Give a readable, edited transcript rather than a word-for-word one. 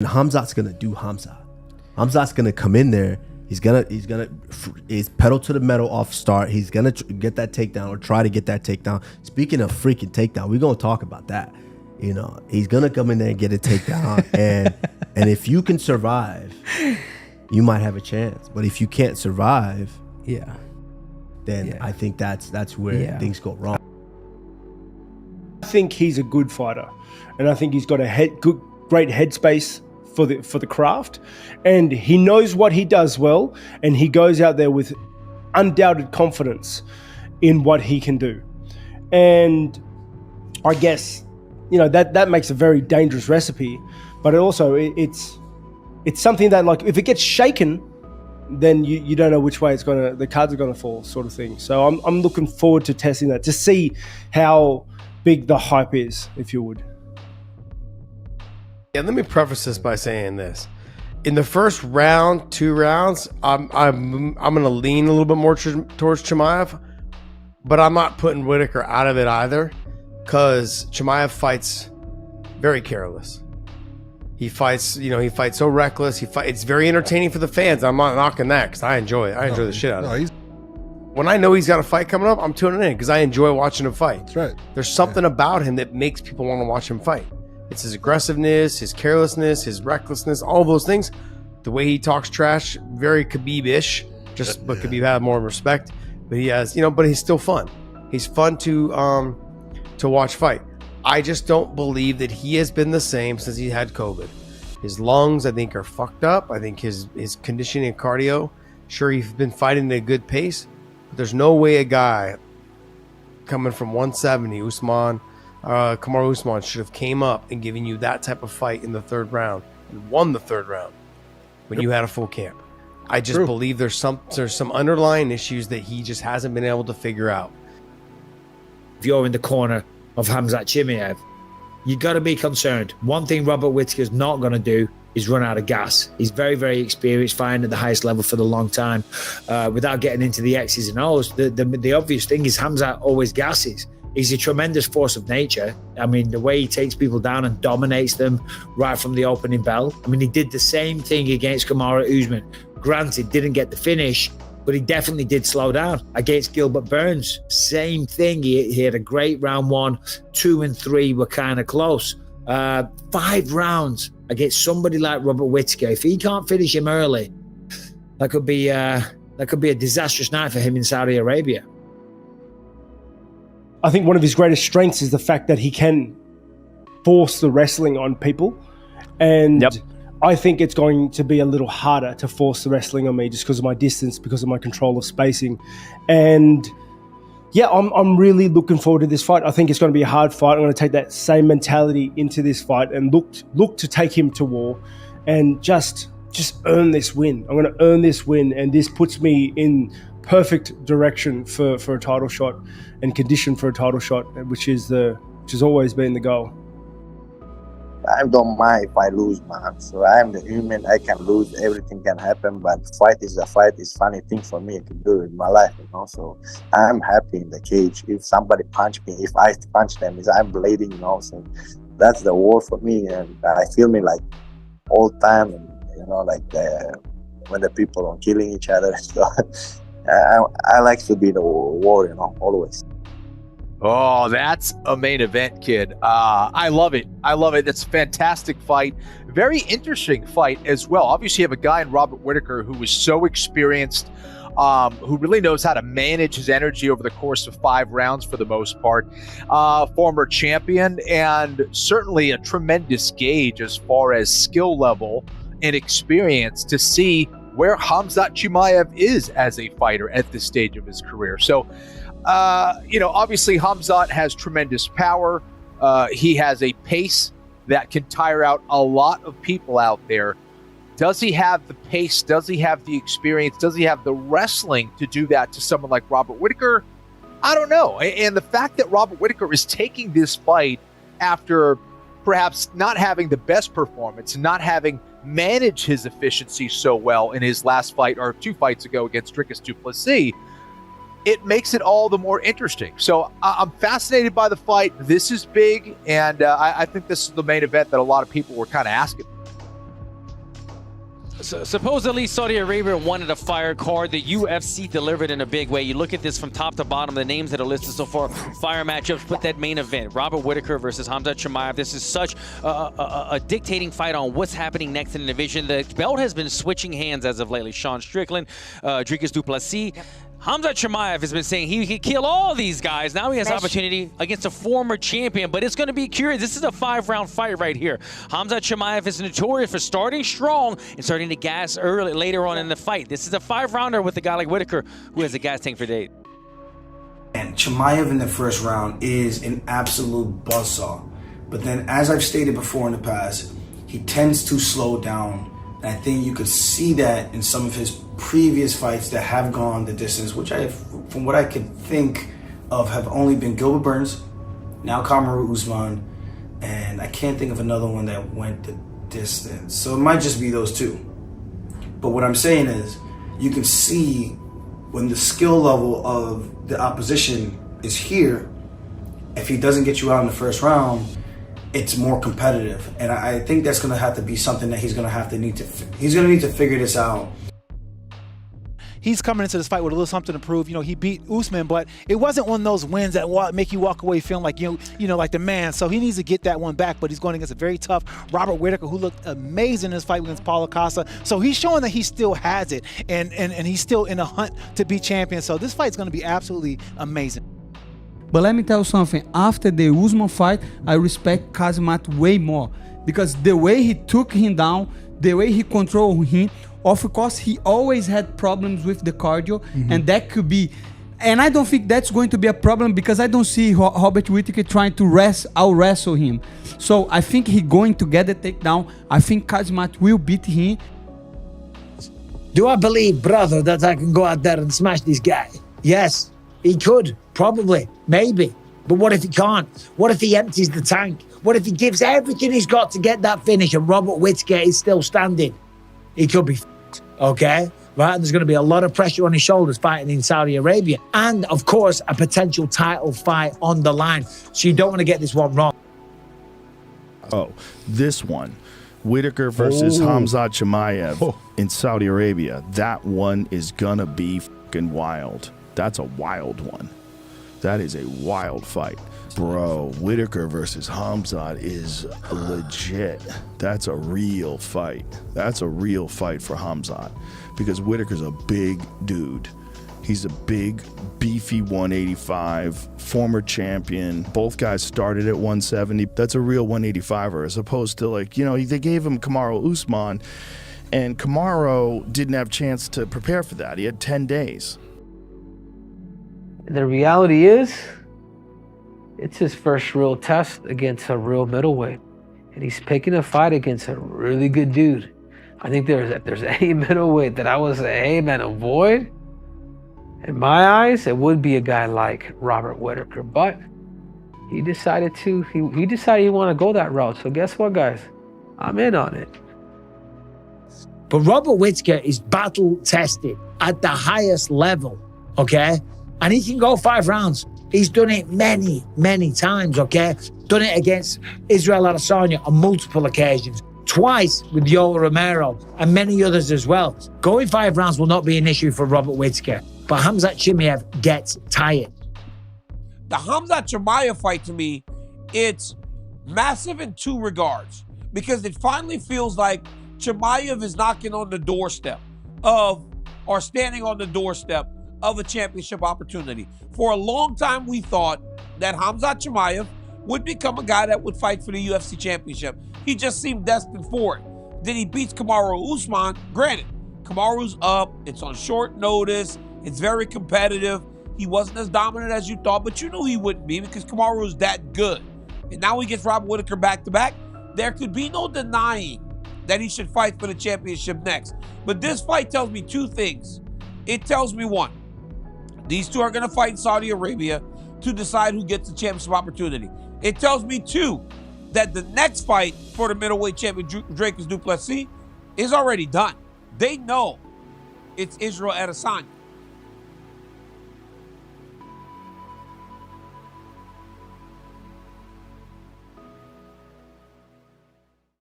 And Khamzat's gonna do Khamzat. Khamzat's gonna come in there. He's pedal to the metal off start. He's gonna get that takedown or try to get that takedown. Speaking of freaking takedown, we're gonna talk about that. You know, he's gonna come in there and get a takedown, and if you can survive, you might have a chance. But if you can't survive, then I think that's where things go wrong. I think he's a good fighter, and I think he's got a great headspace for the craft, and he knows what he does well, and he goes out there with undoubted confidence in what he can do. And I guess, you know, that makes a very dangerous recipe, but it's something that, like, if it gets shaken, then you don't know which way the cards are gonna fall, sort of thing. So I'm looking forward to testing that, to see how big the hype is, if you would. Yeah, let me preface this by saying this. In the first round, 2 rounds, I'm gonna lean a little bit more towards Chimaev, but I'm not putting Whittaker out of it either, because Chimaev fights very careless. He fights so reckless. It's very entertaining for the fans. I'm not knocking that, because I enjoy it. I enjoy the shit out of it. When I know he's got a fight coming up, I'm tuning in because I enjoy watching him fight. That's right. There's something about him that makes people want to watch him fight. It's his aggressiveness, his carelessness, his recklessness, all those things. The way he talks trash, very Khabib-ish, but Khabib had more respect. But he has, but he's still fun. He's fun to watch fight. I just don't believe that he has been the same since he had COVID. His lungs, I think, are fucked up. I think his conditioning and cardio, sure, he's been fighting at a good pace, but there's no way a guy coming from 170, Kamaru Usman, should have came up and given you that type of fight in the 3rd round and won the 3rd round when you had a full camp. I just believe there's some underlying issues that he just hasn't been able to figure out. If you're in the corner of Khamzat Chimaev, you got to be concerned. One thing Robert Whittaker's not going to do is run out of gas. He's very, very experienced, fighting at the highest level for the long time. Without getting into the X's and O's, the obvious thing is Khamzat always gasses. He's a tremendous force of nature. I mean, the way he takes people down and dominates them right from the opening bell. I mean, he did the same thing against Kamaru Usman. Granted, didn't get the finish, but he definitely did slow down. Against Gilbert Burns, same thing. He had a great round 1, 2 and 3 were kind of close. 5 rounds against somebody like Robert Whittaker. If he can't finish him early, that could be a disastrous night for him in Saudi Arabia. I think one of his greatest strengths is the fact that he can force the wrestling on people. And I think it's going to be a little harder to force the wrestling on me just because of my distance, because of my control of spacing. And yeah, I'm really looking forward to this fight. I think it's going to be a hard fight. I'm going to take that same mentality into this fight and look to take him to war and just earn this win. I'm going to earn this win, and this puts me in perfect direction for a title shot and condition for a title shot, which has always been the goal. I don't mind if I lose, man. So I'm the human. I can lose. Everything can happen. But fight is a fight. It's funny thing for me to do in my life, So I'm happy in the cage. If somebody punch me, if I punch them, I'm bleeding, So that's the war for me, and I feel me like all time, and when the people are killing each other. So I like to be the war, always. Oh, that's a main event, kid. I love it. It's a fantastic fight. Very interesting fight as well. Obviously, you have a guy in Robert Whittaker who is so experienced, who really knows how to manage his energy over the course of 5 rounds for the most part. Former champion, and certainly a tremendous gauge as far as skill level and experience to see where Khamzat Chimaev is as a fighter at this stage of his career. So, obviously Khamzat has tremendous power. He has a pace that can tire out a lot of people out there. Does he have the pace? Does he have the experience? Does he have the wrestling to do that to someone like Robert Whittaker? I don't know. And the fact that Robert Whittaker is taking this fight after perhaps not having the best performance, not having managed his efficiency so well in his last fight, or 2 fights ago against Dricus du Plessis, it makes it all the more interesting. So I'm fascinated by the fight. This is big, and I think this is the main event that a lot of people were kind of asking. Supposedly, Saudi Arabia wanted a fire card. The UFC delivered in a big way. You look at this from top to bottom, the names that are listed so far, fire matchups, but that main event, Robert Whittaker versus Khamzat Chimaev. This is such a dictating fight on what's happening next in the division. The belt has been switching hands as of lately. Sean Strickland, Dricus Duplessis. Yep. Khamzat Chimaev has been saying he could kill all these guys. Now he has opportunity against a former champion, but it's going to be curious. This is a 5-round fight right here. Khamzat Chimaev is notorious for starting strong and starting to gas later on in the fight. This is a 5-rounder with a guy like Whittaker who has a gas tank for days. And Chimaev in the first round is an absolute buzzsaw. But then, as I've stated before in the past, he tends to slow down. And I think you could see that in some of his previous fights that have gone the distance, which from what I can think of, have only been Gilbert Burns, now Kamaru Usman, and I can't think of another one that went the distance. So it might just be those two. But what I'm saying is, you can see when the skill level of the opposition is here, if he doesn't get you out in the first round, it's more competitive. And I think that's going to have to be something that he's going to need to figure this out. He's coming into this fight with a little something to prove. You know, he beat Usman, but it wasn't one of those wins that make you walk away feeling like, you know, like the man. So he needs to get that one back, but he's going against a very tough Robert Whittaker, who looked amazing in his fight against Paulo Costa. So he's showing that he still has it, and he's still in a hunt to be champion. So this fight's going to be absolutely amazing. But let me tell you something, after the Usman fight, I respect Khamzat way more, because the way he took him down, the way he controlled him, of course he always had problems with the cardio, and that could be, and I don't think that's going to be a problem, because I don't see Robert Whittaker trying to out-wrestle him. So I think he's going to get the takedown. I think Khamzat will beat him. Do I believe, brother, that I can go out there and smash this guy? Yes, he could. Probably, maybe. But what if he can't? What if he empties the tank? What if he gives everything he's got to get that finish and Robert Whittaker is still standing? He could be f***ed, okay? Right? And there's going to be a lot of pressure on his shoulders fighting in Saudi Arabia. And, of course, a potential title fight on the line. So you don't want to get this one wrong. Oh, this one. Whittaker versus Khamzat Chimaev in Saudi Arabia. That one is going to be fucking wild. That's a wild one. That is a wild fight. Bro, Whittaker versus Khamzat is legit. That's a real fight. That's a real fight for Khamzat, because Whittaker's a big dude. He's a big, beefy 185, former champion. Both guys started at 170. That's a real 185er, as opposed to, like, you know, they gave him Kamaru Usman, and Kamaru didn't have a chance to prepare for that. He had 10 days. The reality is, it's his first real test against a real middleweight. And he's picking a fight against a really good dude. I think if there's any middleweight that I would say, hey man, avoid, in my eyes, it would be a guy like Robert Whittaker. But he decided he wanted to go that route. So guess what, guys? I'm in on it. But Robert Whittaker is battle tested at the highest level, okay? And he can go 5 rounds. He's done it many, many times, okay? Done it against Israel Adesanya on multiple occasions. Twice with Yoel Romero and many others as well. Going 5 rounds will not be an issue for Robert Whittaker. But Khamzat Chimaev gets tired. The Khamzat Chimaev fight, to me, it's massive in 2 regards. Because it finally feels like Chimaev is knocking on the doorstep or standing on the doorstep of a championship opportunity. For a long time, we thought that Khamzat Chimaev would become a guy that would fight for the UFC championship. He just seemed destined for it. Then he beats Kamaru Usman. Granted, Kamaru's up. It's on short notice. It's very competitive. He wasn't as dominant as you thought, but you knew he wouldn't be because Kamaru's that good. And now he gets Robert Whittaker back-to-back. There could be no denying that he should fight for the championship next. But this fight tells me 2 things. It tells me, 1, these 2 are going to fight in Saudi Arabia to decide who gets the championship opportunity. It tells me, 2, that the next fight for the middleweight champion, Dricus Duplessis, is already done. They know it's Israel Adesanya.